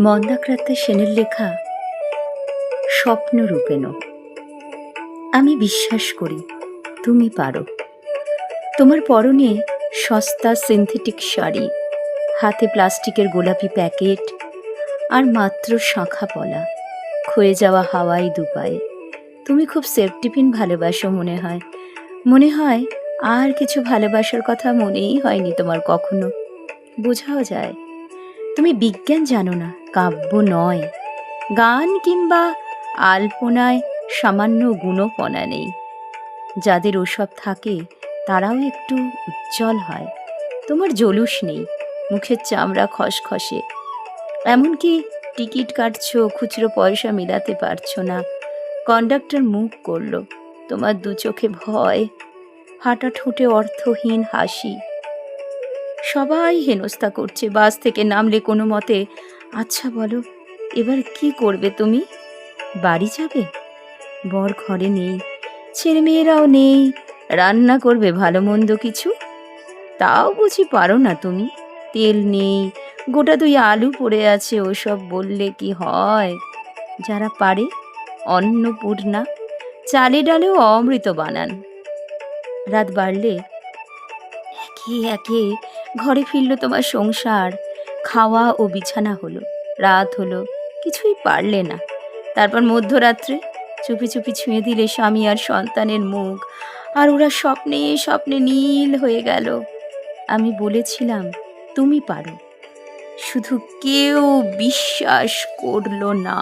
মন্দাক্রান্তা সেনের লেখা স্বপ্নরূপেণ। আমি বিশ্বাস করি তুমি পারো। তোমার পরনে সস্তা সিনথেটিক শাড়ি, হাতে প্লাস্টিকের গোলাপি প্যাকেট, আর মাত্র শাঁখা পলা, ক্ষয়ে যাওয়া হাওয়াই দুপায়ে। তুমি খুব সেফটিপিন ভালোবাসো মনে হয় আর কিছু ভালোবাসার কথা মনেই হয়নি তোমার কখনো। বোঝাও যায় তুমি বিজ্ঞান জানো না, কাব্য নয়, গান কিংবা আলপনায় সামান্য গুণপনা নেই। যাদের ওসব থাকে তারাও একটু উজ্জ্বল হয়। তোমার জলুস নেই, মুখের চামড়া খসখসে, এমনকি টিকিট কাটছো, খুচরো পয়সা মেলাতে পারছো না। কন্ডাক্টর মুখ করলো, তোমার দু চোখে ভয়, ফাটা ঠোঁটে অর্থহীন হাসি। সবাই হেনস্থা করছে, বাস থেকে নামলে কোনো মতে, আচ্ছা বলো এবার কি করবে তুমি? বাড়ি যাবে? বর ঘরে নেই, ছেলেমেয়েরাও নেই, রান্না করবে ভালো মন্দ কিছু? তাও বুঝি পারো না তুমি? তেল নেই, গোটা দুই আলু পড়ে আছে, ওসব বললে কি হয়? যারা পারে অন্নপূর্ণা, চালে ডালেও অমৃত বানান। রাত বাড়লে একে একে ঘরে ফিরল তোমার সংসার, খাওয়া ও বিছানা হলো, রাত হলো, কিছুই পারলে না। তারপর মধ্যরাত্রে চুপি চুপি ছুঁয়ে দিলে স্বামী আর সন্তানের মুখ, আর ওরা স্বপ্নে স্বপ্নে নীল হয়ে গেল। আমি বলেছিলাম তুমি পারো, শুধু কেউ বিশ্বাস করলো না।